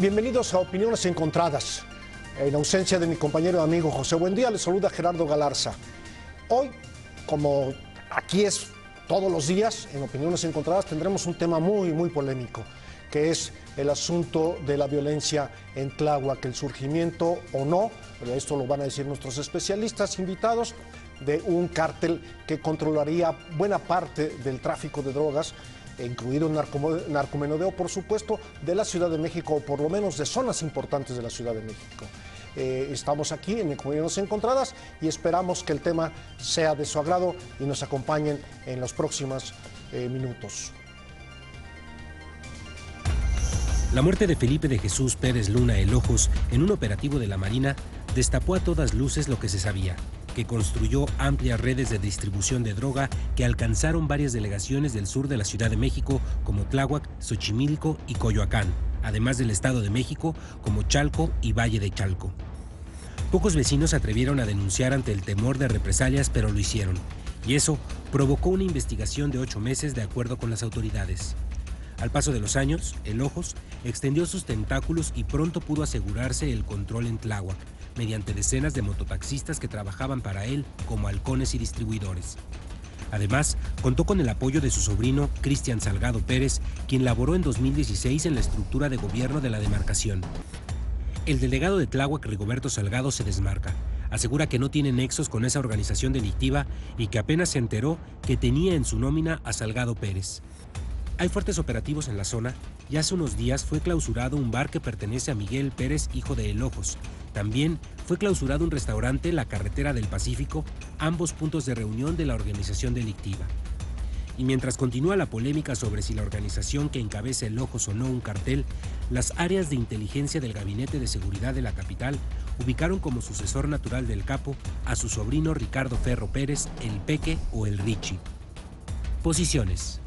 Bienvenidos a Opiniones Encontradas. En ausencia de mi compañero y amigo José Buendía, les saluda Gerardo Galarza. Hoy, como aquí es todos los días, en Opiniones Encontradas tendremos un tema muy polémico, que es el asunto de la violencia en Tláhuac, el surgimiento o no, pero esto lo van a decir nuestros especialistas invitados, de un cártel que controlaría buena parte del tráfico de drogas, incluido el narcomenudeo, por supuesto, de la Ciudad de México, o por lo menos de zonas importantes de la Ciudad de México. Estamos aquí en Opiniones Encontradas y esperamos que el tema sea de su agrado y nos acompañen en los próximos minutos. La muerte de Felipe de Jesús Pérez Luna el Ojos en un operativo de la Marina destapó a todas luces lo que se sabía, que construyó amplias redes de distribución de droga que alcanzaron varias delegaciones del sur de la Ciudad de México como Tláhuac, Xochimilco y Coyoacán, además del Estado de México como Chalco y Valle de Chalco. Pocos vecinos se atrevieron a denunciar ante el temor de represalias, pero lo hicieron, y eso provocó una investigación de 8 meses de acuerdo con las autoridades. Al paso de los años, el Ojos extendió sus tentáculos y pronto pudo asegurarse el control en Tláhuac, mediante decenas de mototaxistas que trabajaban para él como halcones y distribuidores. Además, contó con el apoyo de su sobrino, Cristian Salgado Pérez, quien laboró en 2016 en la estructura de gobierno de la demarcación. El delegado de Tláhuac, Rigoberto Salgado, se desmarca. Asegura que no tiene nexos con esa organización delictiva y que apenas se enteró que tenía en su nómina a Salgado Pérez. Hay fuertes operativos en la zona y hace unos días fue clausurado un bar que pertenece a Miguel Pérez, hijo de El Ojos. También fue clausurado un restaurante en la carretera del Pacífico, ambos puntos de reunión de la organización delictiva. Y mientras continúa la polémica sobre si la organización que encabeza El Ojos o no un cartel, las áreas de inteligencia del Gabinete de Seguridad de la capital ubicaron como sucesor natural del capo a su sobrino Ricardo Ferro Pérez, el Peque o el Richie. Posiciones.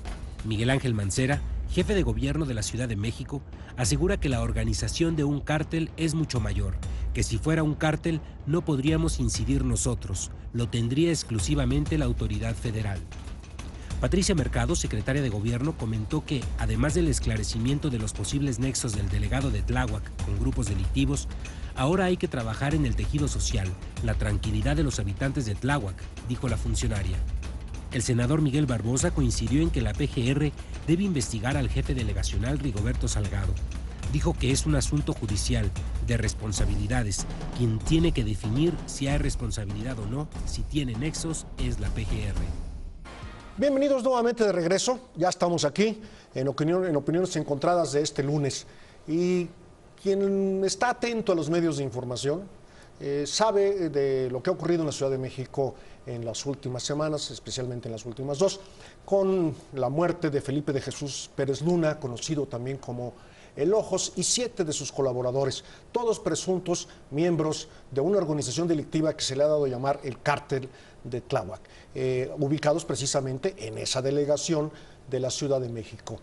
Miguel Ángel Mancera, jefe de gobierno de la Ciudad de México, asegura que la organización de un cártel es mucho mayor, que si fuera un cártel no podríamos incidir nosotros, lo tendría exclusivamente la autoridad federal. Patricia Mercado, secretaria de Gobierno, comentó que, además del esclarecimiento de los posibles nexos del delegado de Tláhuac con grupos delictivos, ahora hay que trabajar en el tejido social, la tranquilidad de los habitantes de Tláhuac, dijo la funcionaria. El senador Miguel Barbosa coincidió en que la PGR debe investigar al jefe delegacional Rigoberto Salgado. Dijo que es un asunto judicial, de responsabilidades. Quien tiene que definir si hay responsabilidad o no, si tiene nexos, es la PGR. Bienvenidos nuevamente de regreso. Ya estamos aquí en Opiniones Encontradas de este lunes. Y quien está atento a los medios de información sabe de lo que ha ocurrido en la Ciudad de México en las últimas semanas, especialmente en las últimas 2, con la muerte de Felipe de Jesús Pérez Luna, conocido también como El Ojos, y 7 de sus colaboradores, todos presuntos miembros de una organización delictiva que se le ha dado a llamar el Cártel de Tláhuac, ubicados precisamente en esa delegación de la Ciudad de México.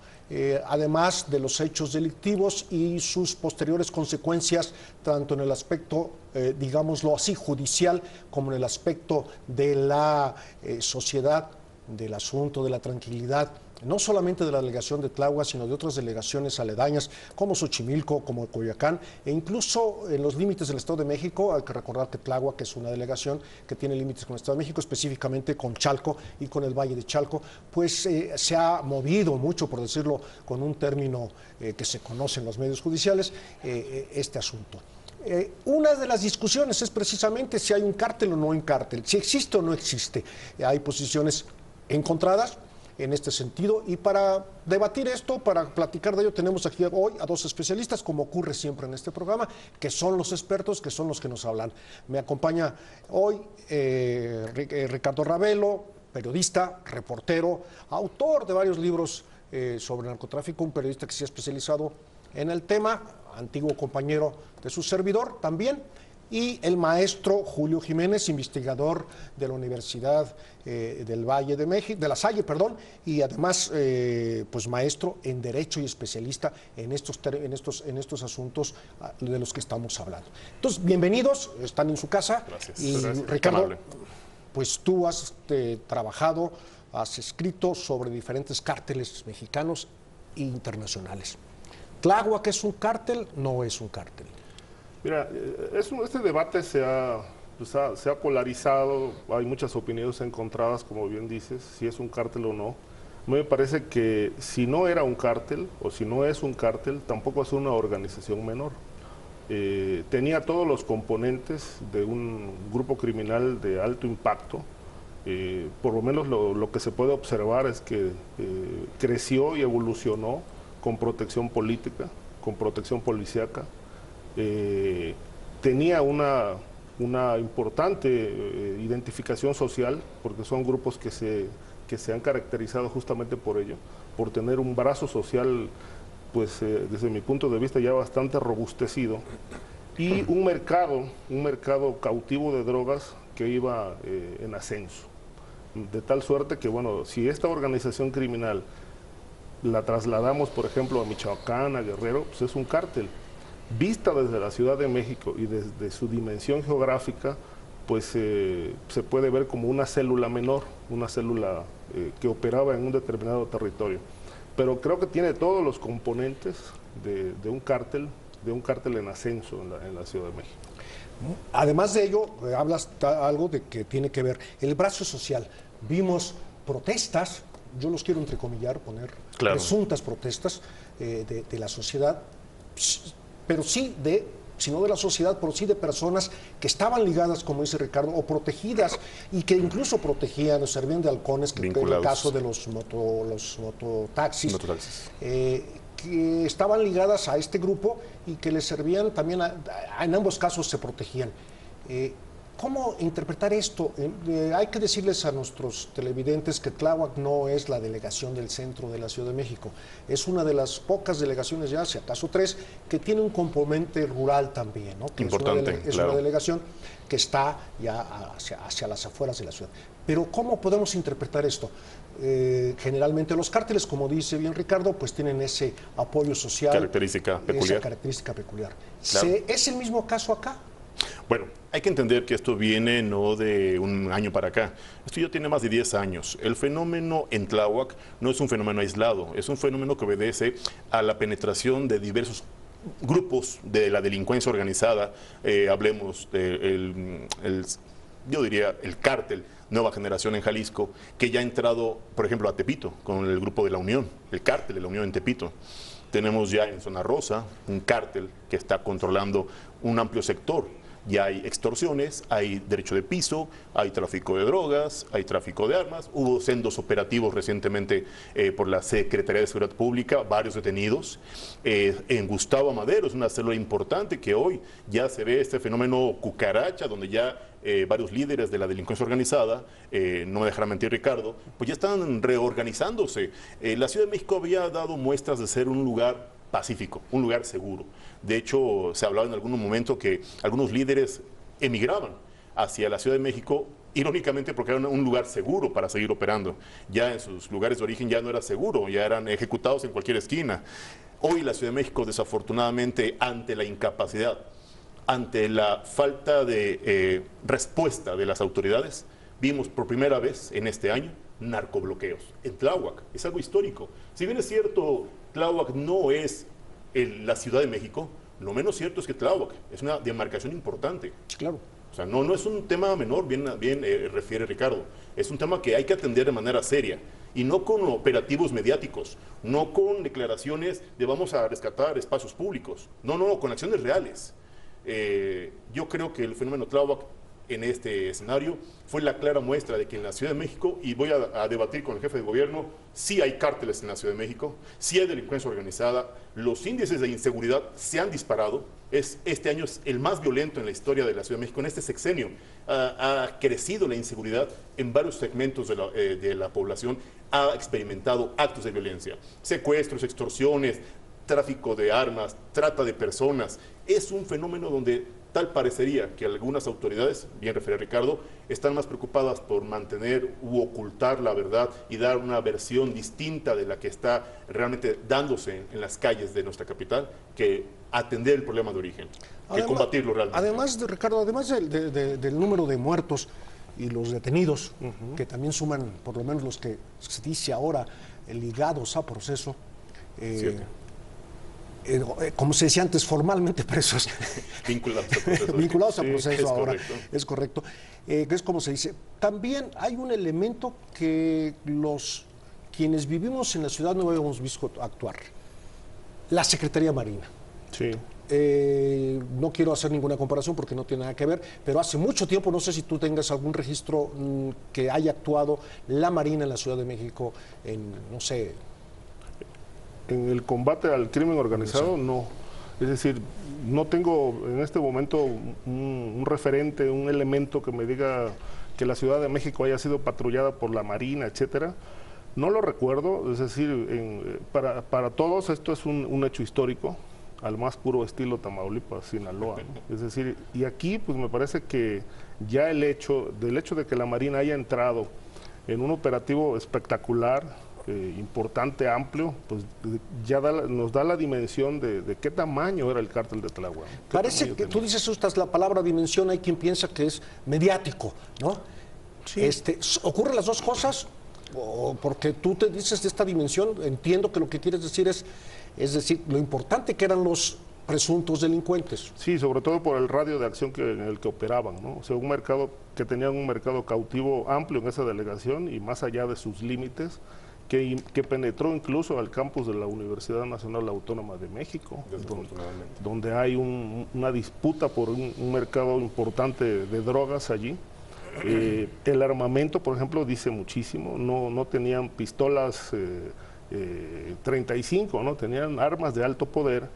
Además de los hechos delictivos y sus posteriores consecuencias, tanto en el aspecto, digámoslo así, judicial, como en el aspecto de la sociedad, del asunto de la tranquilidad, no solamente de la delegación de Tláhuac, sino de otras delegaciones aledañas, como Xochimilco, como Coyoacán, e incluso en los límites del Estado de México. Hay que recordar que Tláhuac es una delegación que tiene límites con el Estado de México, específicamente con Chalco y con el Valle de Chalco, pues se ha movido mucho, por decirlo con un término que se conoce en los medios judiciales, este asunto. Una de las discusiones es precisamente si hay un cártel o no hay un cártel, si existe o no existe. Hay posiciones encontradas en este sentido, y para debatir esto, para platicar de ello, tenemos aquí hoy a 2 especialistas, como ocurre siempre en este programa, que son los expertos, que son los que nos hablan. Me acompaña hoy Ricardo Ravelo, periodista, reportero, autor de varios libros sobre narcotráfico, un periodista que se ha especializado en el tema, antiguo compañero de su servidor también, y el maestro Julio Jiménez, investigador de la Universidad del Valle de México, de La Salle, perdón, y además pues maestro en Derecho y especialista en estos asuntos de los que estamos hablando. Entonces, bienvenidos, están en su casa. Gracias. Y Gracias. Ricardo, pues tú has trabajado, has escrito sobre diferentes cárteles mexicanos e internacionales. ¿Tláhuac es un cártel? ¿No es un cártel? Mira, este debate se ha polarizado, hay muchas opiniones encontradas, como bien dices, si es un cártel o no. A mí me parece que si no era un cártel, o si no es un cártel, tampoco es una organización menor. Tenía todos los componentes de un grupo criminal de alto impacto. Por lo menos lo que se puede observar es que creció y evolucionó con protección política, con protección policíaca. Tenía una importante identificación social, porque son grupos que se han caracterizado justamente por ello, por tener un brazo social, pues desde mi punto de vista ya bastante robustecido, y un mercado cautivo de drogas que iba en ascenso. De tal suerte que, bueno, si esta organización criminal la trasladamos, por ejemplo, a Michoacán, a Guerrero, pues es un cártel. Vista desde la Ciudad de México y desde su dimensión geográfica, pues se puede ver como una célula menor, una célula que operaba en un determinado territorio. Pero creo que tiene todos los componentes de un cártel en ascenso en la Ciudad de México. Además de ello, hablas algo de que tiene que ver el brazo social. Vimos protestas, yo los quiero entrecomillar, poner presuntas protestas de la sociedad, pero sí si no de la sociedad, pero sí de personas que estaban ligadas, como dice Ricardo, o protegidas, y que incluso protegían o servían de halcones, que en el caso de los mototaxis, que estaban ligadas a este grupo y que les servían también, en ambos casos se protegían. ¿Cómo interpretar esto? Hay que decirles a nuestros televidentes que Tláhuac no es la delegación del centro de la Ciudad de México. Es una de las pocas delegaciones, ya si acaso 3, que tiene un componente rural también, ¿no? Que importante, es una delegación que está ya hacia las afueras de la ciudad. Pero ¿cómo podemos interpretar esto? Generalmente los cárteles, como dice bien Ricardo, pues tienen ese apoyo social. Esa característica peculiar. Claro. ¿Es el mismo caso acá? Bueno, hay que entender que esto viene no de un año para acá. Esto ya tiene más de 10 años. El fenómeno en Tláhuac no es un fenómeno aislado, es un fenómeno que obedece a la penetración de diversos grupos de la delincuencia organizada. Hablemos yo diría el cártel Nueva Generación en Jalisco, que ya ha entrado, por ejemplo, a Tepito con el grupo de la Unión, el cártel de la Unión en Tepito. Tenemos ya en Zona Rosa un cártel que está controlando un amplio sector. Ya hay extorsiones, hay derecho de piso, hay tráfico de drogas, hay tráfico de armas. Hubo sendos operativos recientemente por la Secretaría de Seguridad Pública, varios detenidos. En Gustavo Amadero es una célula importante que hoy ya se ve este fenómeno cucaracha, donde ya varios líderes de la delincuencia organizada, no me dejará mentir Ricardo, pues ya están reorganizándose. La Ciudad de México había dado muestras de ser un lugar pacífico, un lugar seguro. De hecho, se hablaba en algún momento que algunos líderes emigraban hacia la Ciudad de México, irónicamente porque era un lugar seguro para seguir operando. Ya en sus lugares de origen ya no era seguro, ya eran ejecutados en cualquier esquina. Hoy la Ciudad de México, desafortunadamente, ante la incapacidad, ante la falta de respuesta de las autoridades, vimos por primera vez en este año narcobloqueos en Tláhuac. Es algo histórico. Si bien es cierto, Tláhuac no es la Ciudad de México, lo menos cierto es que Tláhuac es una demarcación importante. Claro. O sea, no es un tema menor, bien refiere Ricardo. Es un tema que hay que atender de manera seria y no con operativos mediáticos, no con declaraciones de vamos a rescatar espacios públicos, no, con acciones reales. Yo creo que el fenómeno Tláhuac en este escenario fue la clara muestra de que en la Ciudad de México, y voy a debatir con el jefe de gobierno, sí hay cárteles en la Ciudad de México, sí hay delincuencia organizada, los índices de inseguridad se han disparado, este año es el más violento en la historia de la Ciudad de México, en este sexenio ha crecido la inseguridad en varios segmentos de la población, ha experimentado actos de violencia, secuestros, extorsiones, tráfico de armas, trata de personas. Es un fenómeno donde tal parecería que algunas autoridades, bien refiere Ricardo, están más preocupadas por mantener u ocultar la verdad y dar una versión distinta de la que está realmente dándose en las calles de nuestra capital, que atender el problema de origen, que combatirlo realmente. Además, Ricardo, además del número de muertos y los detenidos, que también suman, por lo menos los que se dice ahora, ligados a proceso, como se decía antes, formalmente presos. Vinculados al proceso. Vinculados al Sí, proceso es ahora. correcto. Es correcto. Que es como se dice. También hay un elemento que quienes vivimos en la ciudad no habíamos visto actuar. La Secretaría Marina. Sí. No quiero hacer ninguna comparación porque no tiene nada que ver, pero hace mucho tiempo, no sé si tú tengas algún registro que haya actuado la Marina en la Ciudad de México en, no sé... En el combate al crimen organizado, no. Es decir, no tengo en este momento un referente, un elemento que me diga que la Ciudad de México haya sido patrullada por la Marina, etcétera. No lo recuerdo, es decir, para todos esto es un hecho histórico, al más puro estilo Tamaulipas, Sinaloa, ¿no? Es decir, y aquí pues me parece que ya el hecho de que la Marina haya entrado en un operativo espectacular, importante, amplio, pues ya nos da la dimensión de qué tamaño era el cártel de Tláhuac. Parece que tú dices la palabra dimensión, hay quien piensa que es mediático, ¿no? Sí. ¿Ocurren las dos cosas? O porque tú te dices de esta dimensión, entiendo que lo que quieres decir es decir, lo importante que eran los presuntos delincuentes. Sí, sobre todo por el radio de acción en el que operaban, ¿no? O sea, un mercado que tenían un mercado cautivo amplio en esa delegación y más allá de sus límites, que penetró incluso al campus de la Universidad Nacional Autónoma de México, donde hay una disputa por un mercado importante de drogas allí. El armamento, por ejemplo, dice muchísimo, no tenían pistolas 35, ¿no? Tenían armas de alto poder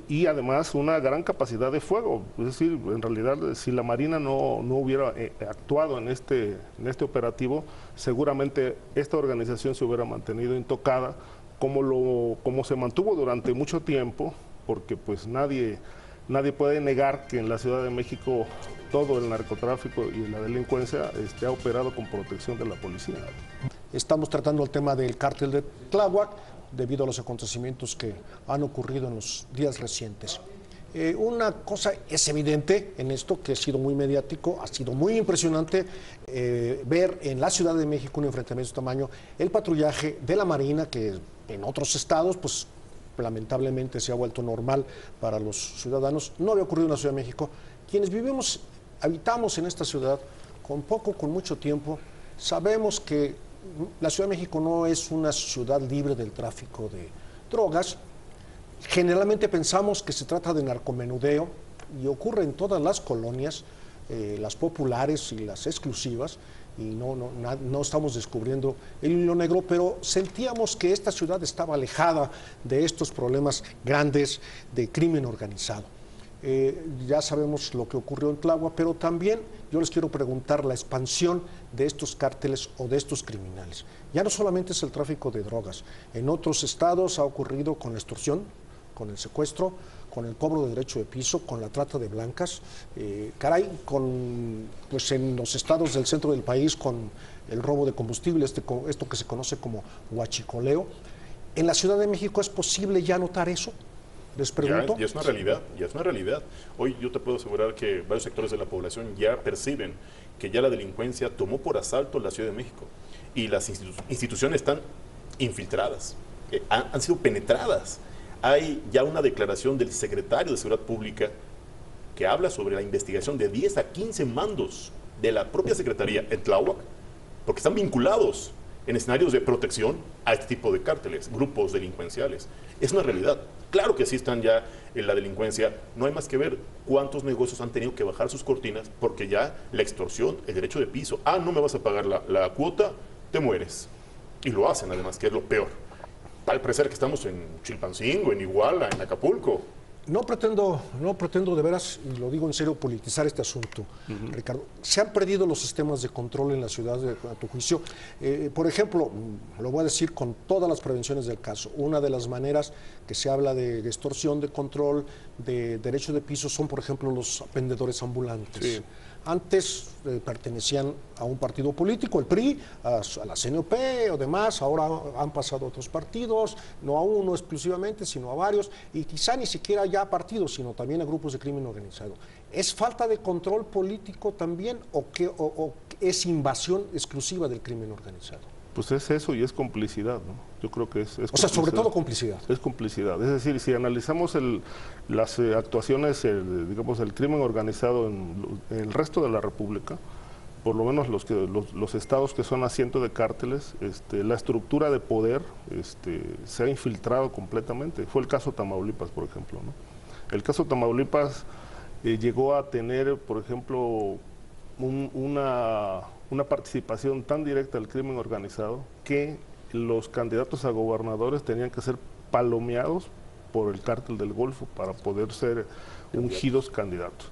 y además una gran capacidad de fuego. Es decir, en realidad, si la Marina no hubiera actuado en este operativo, seguramente esta organización se hubiera mantenido intocada como se mantuvo durante mucho tiempo, porque pues nadie puede negar que en la Ciudad de México todo el narcotráfico y la delincuencia ha operado con protección de la policía. Estamos tratando el tema del cártel de Tláhuac debido a los acontecimientos que han ocurrido en los días recientes. Una cosa es evidente en esto, que ha sido muy mediático, ha sido muy impresionante ver en la Ciudad de México un enfrentamiento de este tamaño, el patrullaje de la Marina, que en otros estados, pues lamentablemente se ha vuelto normal para los ciudadanos, no había ocurrido en la Ciudad de México. Quienes habitamos en esta ciudad, con mucho tiempo, sabemos que la Ciudad de México no es una ciudad libre del tráfico de drogas. Generalmente pensamos que se trata de narcomenudeo y ocurre en todas las colonias, las populares y las exclusivas, y no estamos descubriendo el hilo negro, pero sentíamos que esta ciudad estaba alejada de estos problemas grandes de crimen organizado. Ya sabemos lo que ocurrió en Tláhuac, pero también yo les quiero preguntar la expansión de estos cárteles o de estos criminales. Ya no solamente es el tráfico de drogas, en otros estados ha ocurrido con la extorsión, con el secuestro, con el cobro de derecho de piso, con la trata de blancas, pues en los estados del centro del país con el robo de combustible, esto que se conoce como huachicoleo. ¿En la Ciudad de México es posible ya notar eso? Les pregunto. Ya es una realidad. Hoy yo te puedo asegurar que varios sectores de la población ya perciben que ya la delincuencia tomó por asalto la Ciudad de México y las instituciones están infiltradas, han sido penetradas. Hay ya una declaración del secretario de Seguridad Pública que habla sobre la investigación de 10 a 15 mandos de la propia Secretaría en Tláhuac, porque están vinculados en escenarios de protección a este tipo de cárteles, grupos delincuenciales. Es una realidad. Claro que sí están ya en la delincuencia. No hay más que ver cuántos negocios han tenido que bajar sus cortinas porque ya la extorsión, el derecho de piso, no me vas a pagar la cuota, te mueres. Y lo hacen además, que es lo peor. Al parecer que estamos en Chilpancingo, en Iguala, en Acapulco. No pretendo de veras, y lo digo en serio, politizar este asunto, Ricardo. Se han perdido los sistemas de control en la ciudad, a tu juicio. Por ejemplo, lo voy a decir con todas las prevenciones del caso, una de las maneras que se habla de extorsión, de control, de derecho de piso, son, por ejemplo, los vendedores ambulantes. Sí. Antes pertenecían a un partido político, el PRI, a la CNOP o demás, ahora han pasado a otros partidos, no a uno exclusivamente, sino a varios, y quizá ni siquiera ya a partidos, sino también a grupos de crimen organizado. ¿Es falta de control político también o es invasión exclusiva del crimen organizado? Pues es eso y es complicidad, ¿no? Yo creo que es O sea, sobre todo complicidad. Es complicidad. Es decir, si analizamos las actuaciones, digamos, el crimen organizado en el resto de la República, por lo menos los estados que son asiento de cárteles, la estructura de poder se ha infiltrado completamente. Fue el caso Tamaulipas, por ejemplo, ¿no? El caso Tamaulipas llegó a tener, por ejemplo, una participación tan directa del crimen organizado que los candidatos a gobernadores tenían que ser palomeados por el cártel del Golfo para poder ser ungidos candidatos.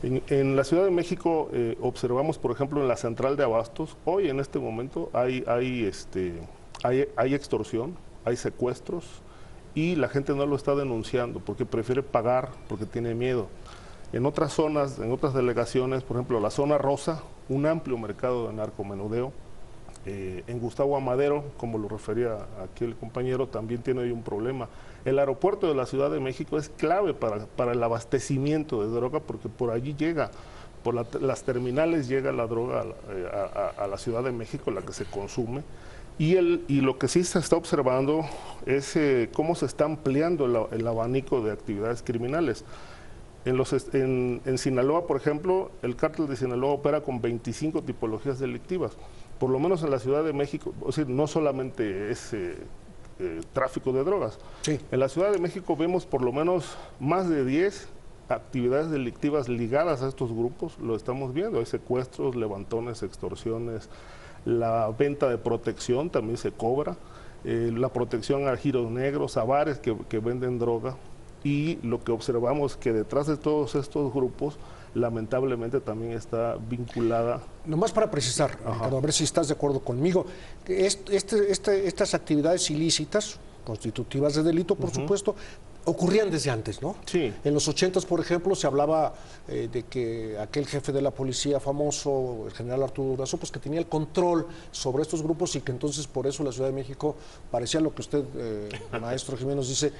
En la Ciudad de México observamos, por ejemplo, en la central de abastos, hoy en este momento hay extorsión, hay secuestros y la gente no lo está denunciando porque prefiere pagar, porque tiene miedo. En otras zonas, en otras delegaciones, por ejemplo, la zona rosa, un amplio mercado de narcomenudeo. En Gustavo Amadero, como lo refería aquí el compañero, también tiene hoy un problema. El aeropuerto de la Ciudad de México es clave para el abastecimiento de droga porque por allí llega, por las terminales llega la droga a la Ciudad de México, la que se consume. Y lo que sí se está observando es cómo se está ampliando el abanico de actividades criminales. En Sinaloa, por ejemplo, el cártel de Sinaloa opera con 25 tipologías delictivas. Por lo menos en la Ciudad de México, es decir, no solamente es tráfico de drogas. Sí. En la Ciudad de México vemos por lo menos más de 10 actividades delictivas ligadas a estos grupos, lo estamos viendo. Hay secuestros, levantones, extorsiones, la venta de protección también se cobra, la protección a giros negros, a bares que venden droga. Y lo que observamos que detrás de todos estos grupos, lamentablemente también está vinculada. Nomás para precisar, Ricardo, a ver si estás de acuerdo conmigo, que estas actividades ilícitas, constitutivas de delito, por supuesto, ocurrían desde antes, ¿no? Sí. En los 80s, por ejemplo, se hablaba de que aquel jefe de la policía famoso, el general Arturo Durazo, pues que tenía el control sobre estos grupos y que entonces por eso la Ciudad de México parecía lo que usted, maestro Jiménez, dice,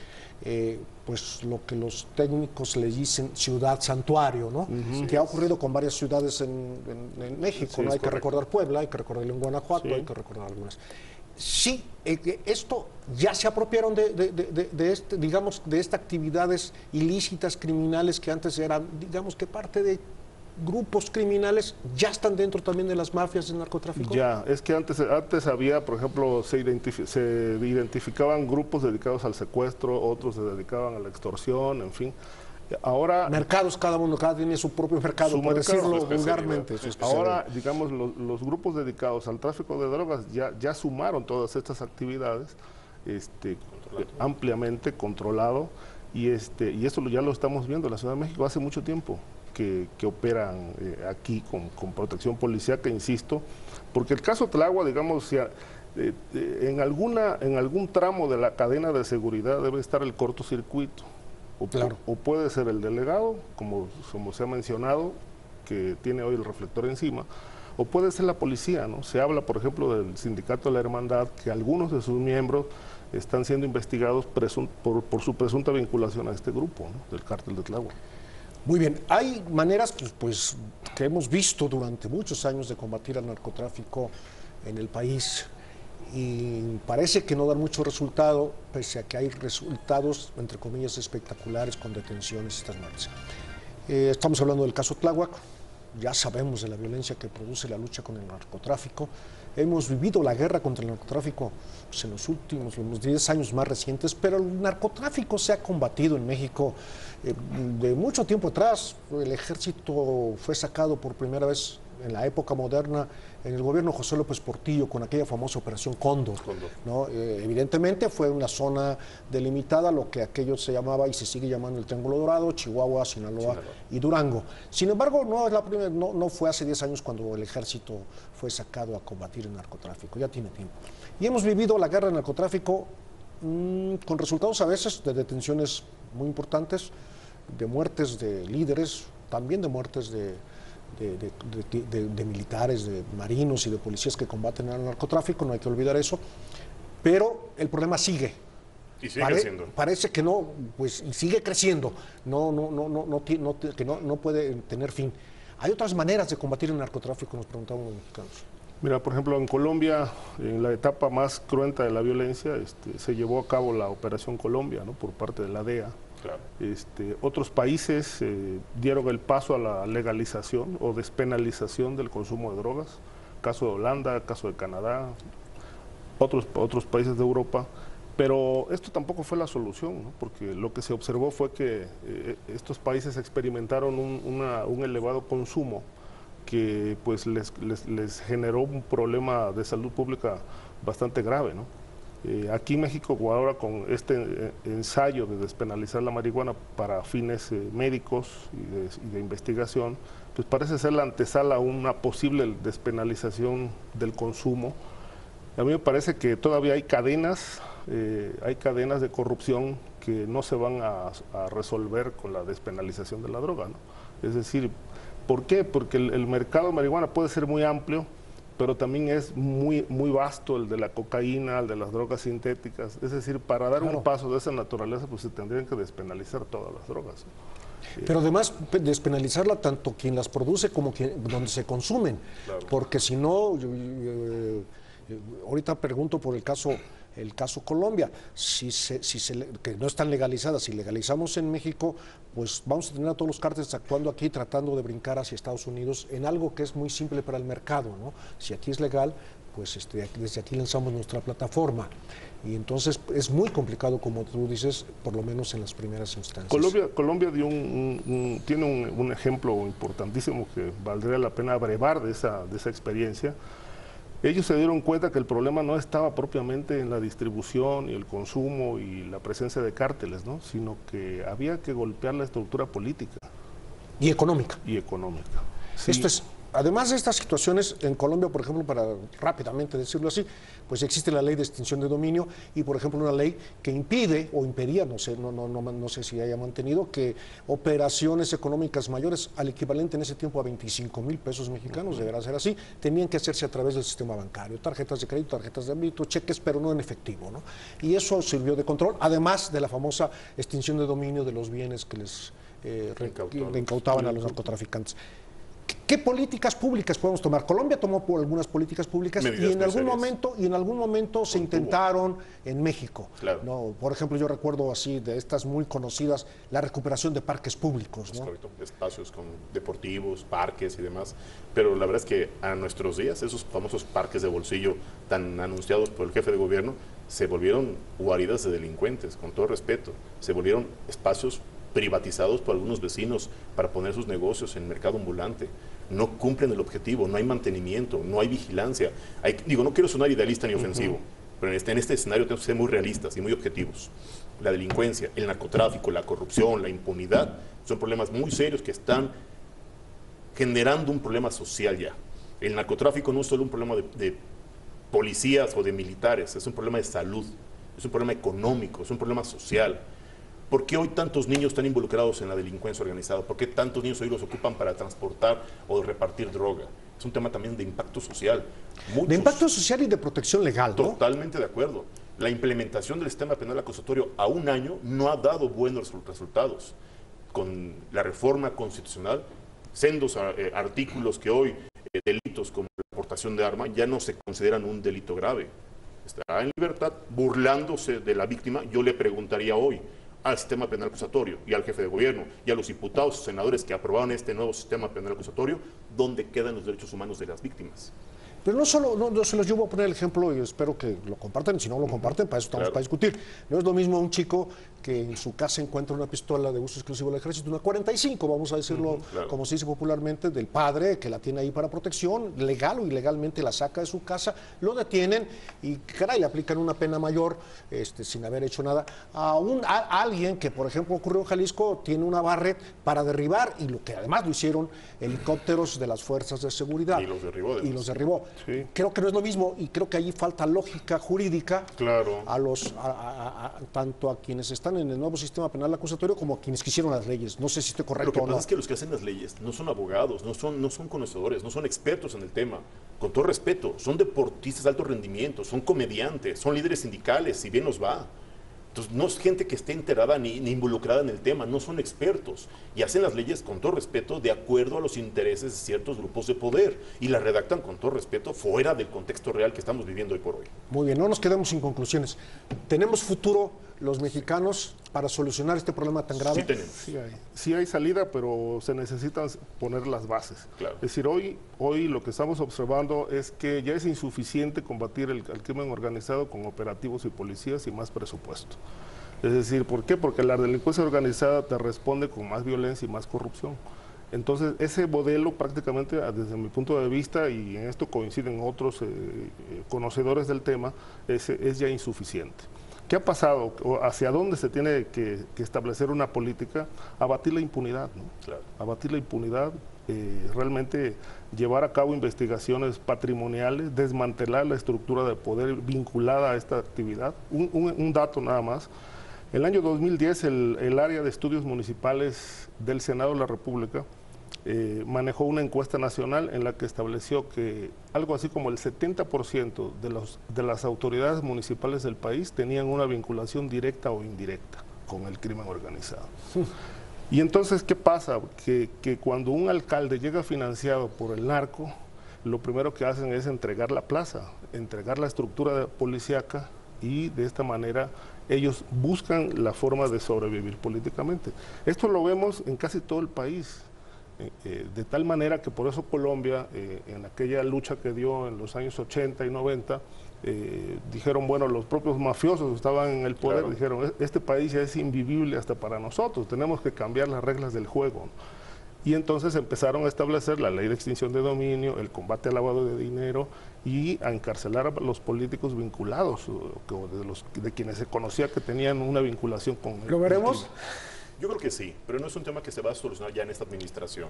pues lo que los técnicos le dicen ciudad santuario, ¿no? Que ha ocurrido con varias ciudades en México, Sí, ¿no? Hay que correcto. recordar Puebla, hay que recordar en Guanajuato, Sí. hay que recordar algunas. Sí, esto ya se apropiaron de estas actividades ilícitas, criminales, que antes eran, digamos que parte de grupos criminales, ya están dentro también de las mafias del narcotráfico. Ya, es que antes había, por ejemplo, se identificaban grupos dedicados al secuestro, otros se dedicaban a la extorsión, en fin. Ahora, Mercados, cada tiene su propio mercado, Su por mercado, decirlo su especialidad. vulgarmente. su especialidad. ahora, digamos, los grupos dedicados al tráfico de drogas ya sumaron todas estas actividades ampliamente controlado y esto ya lo estamos viendo en la Ciudad de México hace mucho tiempo que operan aquí con protección policíaca, insisto, porque el caso Tláhuac, digamos, en algún tramo de la cadena de seguridad debe estar el cortocircuito. Claro. O puede ser el delegado, como se ha mencionado, que tiene hoy el reflector encima, o puede ser la policía, ¿no? Se habla, por ejemplo, del sindicato de la Hermandad, que algunos de sus miembros están siendo investigados por su presunta vinculación a este grupo, ¿no? Del cártel de Tláhuac. Muy bien, hay maneras pues, que hemos visto durante muchos años de combatir al narcotráfico en el país y parece que no dan mucho resultado, pese a que hay resultados, entre comillas, espectaculares con detenciones y estas marchas. Estamos hablando del caso Tláhuac, ya sabemos de la violencia que produce la lucha con el narcotráfico. Hemos vivido la guerra contra el narcotráfico pues, en los 10 años más recientes, pero el narcotráfico se ha combatido en México de mucho tiempo atrás. El ejército fue sacado por primera vez en la época moderna en el gobierno de José López Portillo con aquella famosa Operación Cóndor, ¿no? Evidentemente fue una zona delimitada, lo que aquello se llamaba y se sigue llamando el Triángulo Dorado, Chihuahua, Sinaloa y Durango. Sin embargo, no es la primera, no fue hace 10 años cuando el ejército fue sacado a combatir el narcotráfico, ya tiene tiempo. Y hemos vivido la guerra del narcotráfico con resultados a veces de detenciones muy importantes, de muertes de líderes, también de muertes de militares, de marinos y de policías que combaten al narcotráfico, no hay que olvidar eso, pero el problema sigue. Y sigue creciendo. Parece que no, pues, y sigue creciendo, que no puede tener fin. Hay otras maneras de combatir el narcotráfico, nos preguntamos los mexicanos. Mira, por ejemplo, en Colombia, en la etapa más cruenta de la violencia, se llevó a cabo la Operación Colombia, ¿no?, por parte de la DEA. Claro. Otros países dieron el paso a la legalización o despenalización del consumo de drogas. Caso de Holanda, caso de Canadá, otros países de Europa. Pero esto tampoco fue la solución, ¿no?, porque lo que se observó fue que estos países experimentaron un elevado consumo que pues les generó un problema de salud pública bastante grave, ¿no? Aquí en México, ahora con este ensayo de despenalizar la marihuana para fines médicos y de investigación, pues parece ser la antesala a una posible despenalización del consumo. A mí me parece que todavía hay cadenas de corrupción que no se van a resolver con la despenalización de la droga, ¿no? Es decir, ¿por qué? Porque el mercado de marihuana puede ser muy amplio, pero también es muy vasto el de la cocaína, el de las drogas sintéticas. Es decir, para dar un paso de esa naturaleza, pues se tendrían que despenalizar todas las drogas. Pero además despenalizarla tanto quien las produce como donde se consumen, claro. Porque si no, ahorita pregunto por el caso Colombia, que no están legalizadas. Si legalizamos en México, pues vamos a tener a todos los cárteles actuando aquí, tratando de brincar hacia Estados Unidos en algo que es muy simple para el mercado, ¿no? Si aquí es legal, pues desde aquí lanzamos nuestra plataforma. Y entonces es muy complicado, como tú dices, por lo menos en las primeras instancias. Colombia tiene un ejemplo importantísimo que valdría la pena brevar de esa experiencia. Ellos se dieron cuenta que el problema no estaba propiamente en la distribución y el consumo y la presencia de cárteles, ¿no?, sino que había que golpear la estructura política. Y económica. Y económica. Sí. Esto es, además de estas situaciones, en Colombia, por ejemplo, para rápidamente decirlo así, pues existe la ley de extinción de dominio y, por ejemplo, una ley que impide o impedía, no sé si haya mantenido, que operaciones económicas mayores al equivalente en ese tiempo a 25,000 pesos mexicanos, deberá ser así, tenían que hacerse a través del sistema bancario, tarjetas de crédito, tarjetas de débito, cheques, pero no en efectivo, ¿no? Y eso sirvió de control, además de la famosa extinción de dominio de los bienes que les incautaban a los narcotraficantes. ¿Qué políticas públicas podemos tomar? Colombia tomó por algunas políticas públicas y en algún momento se intentaron en México. Claro. ¿No? Por ejemplo, yo recuerdo así de estas muy conocidas, la recuperación de parques públicos, ¿no? Correcto, espacios deportivos, parques y demás. Pero la verdad es que a nuestros días esos famosos parques de bolsillo tan anunciados por el jefe de gobierno se volvieron guaridas de delincuentes, con todo respeto. Se volvieron espacios privatizados por algunos vecinos para poner sus negocios en mercado ambulante. No cumplen el objetivo, no hay mantenimiento, no hay vigilancia. No quiero sonar idealista ni ofensivo, pero en este escenario tenemos que ser muy realistas y muy objetivos. La delincuencia, el narcotráfico, la corrupción, la impunidad, son problemas muy serios que están generando un problema social ya. El narcotráfico no es solo un problema de policías o de militares, es un problema de salud, es un problema económico, es un problema social. ¿Por qué hoy tantos niños están involucrados en la delincuencia organizada? ¿Por qué tantos niños hoy los ocupan para transportar o repartir droga? Es un tema también de impacto social. De impacto social y de protección legal, ¿no? Totalmente de acuerdo. La implementación del sistema penal acusatorio a un año no ha dado buenos resultados. Con la reforma constitucional, sendos artículos que hoy delitos como la portación de arma ya no se consideran un delito grave. Está en libertad, burlándose de la víctima. Yo le preguntaría hoy al sistema penal acusatorio y al jefe de gobierno y a los diputados y senadores que aprobaron este nuevo sistema penal acusatorio, ¿dónde quedan los derechos humanos de las víctimas? Pero yo voy a poner el ejemplo y espero que lo compartan, si no lo comparten, para eso estamos, claro, para discutir. No es lo mismo un chico que en su casa encuentra una pistola de uso exclusivo del ejército, una 45, vamos a decirlo, claro, como se dice popularmente, del padre que la tiene ahí para protección, legal o ilegalmente la saca de su casa, lo detienen y, caray, le aplican una pena mayor sin haber hecho nada a alguien que, por ejemplo, ocurrió en Jalisco, tiene una Barrett para derribar, y lo que además lo hicieron helicópteros de las fuerzas de seguridad. Y los derribó. Sí. Creo que no es lo mismo y creo que allí falta lógica jurídica, claro, tanto a quienes están en el nuevo sistema penal acusatorio como a quienes quisieron las leyes. No sé si estoy correcto o no. Lo que pasa es que los que hacen las leyes no son abogados, no son conocedores, no son expertos en el tema. Con todo respeto, son deportistas de alto rendimiento, son comediantes, son líderes sindicales, si bien nos va. Entonces, no es gente que esté enterada ni involucrada en el tema, no son expertos y hacen las leyes con todo respeto de acuerdo a los intereses de ciertos grupos de poder y las redactan con todo respeto fuera del contexto real que estamos viviendo hoy por hoy. Muy bien, no nos quedemos sin conclusiones. ¿Tenemos futuro los mexicanos para solucionar este problema tan grave? Sí tenemos. Sí hay salida, pero se necesitan poner las bases. Claro. Es decir, hoy lo que estamos observando es que ya es insuficiente combatir el crimen organizado con operativos y policías y más presupuesto. Es decir, ¿por qué? Porque la delincuencia organizada te responde con más violencia y más corrupción. Entonces, ese modelo prácticamente, desde mi punto de vista, y en esto coinciden otros conocedores del tema, es ya insuficiente. ¿Qué ha pasado? ¿Hacia dónde se tiene que establecer una política? Abatir la impunidad, ¿no? Claro. Abatir la impunidad, realmente llevar a cabo investigaciones patrimoniales, desmantelar la estructura de poder vinculada a esta actividad. Un dato nada más. El año 2010 el área de estudios municipales del Senado de la República manejó una encuesta nacional en la que estableció que algo así como el 70% de las autoridades municipales del país tenían una vinculación directa o indirecta con el crimen organizado. Y entonces, ¿qué pasa? Que cuando un alcalde llega financiado por el narco, lo primero que hacen es entregar la plaza, entregar la estructura policíaca, y de esta manera ellos buscan la forma de sobrevivir políticamente. Esto lo vemos en casi todo el país. De tal manera que por eso Colombia, en aquella lucha que dio en los años 80 y 90, dijeron, bueno, los propios mafiosos estaban en el poder, claro. Dijeron, este país ya es invivible hasta para nosotros, tenemos que cambiar las reglas del juego. Y entonces empezaron a establecer la ley de extinción de dominio, el combate al lavado de dinero y a encarcelar a los políticos vinculados, de quienes se conocía que tenían una vinculación con el... ¿Lo veremos? Yo creo que sí, pero no es un tema que se va a solucionar ya en esta administración.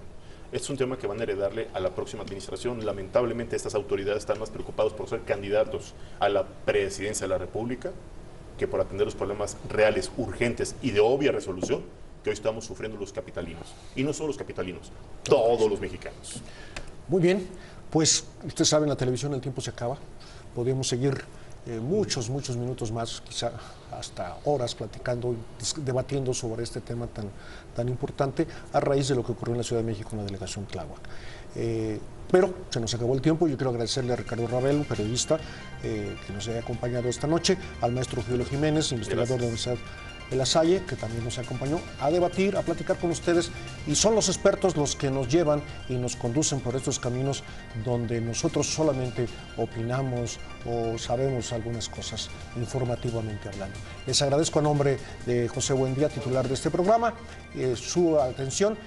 Es un tema que van a heredarle a la próxima administración. Lamentablemente estas autoridades están más preocupados por ser candidatos a la presidencia de la República que por atender los problemas reales, urgentes y de obvia resolución que hoy estamos sufriendo los capitalinos. Y no solo los capitalinos, todos los mexicanos. Muy bien, pues usted sabe, en la televisión el tiempo se acaba. Podríamos seguir muchos minutos más, quizá hasta horas platicando, debatiendo sobre este tema tan importante a raíz de lo que ocurrió en la Ciudad de México en la delegación Tláhuac. Pero se nos acabó el tiempo. Yo quiero agradecerle a Ricardo Ravel, un periodista que nos haya acompañado esta noche, al maestro Julio Jiménez, investigador de la Universidad de La Salle, que también nos acompañó a debatir, a platicar con ustedes, y son los expertos los que nos llevan y nos conducen por estos caminos donde nosotros solamente opinamos o sabemos algunas cosas informativamente hablando. Les agradezco a nombre de José Buendía, titular de este programa, su atención.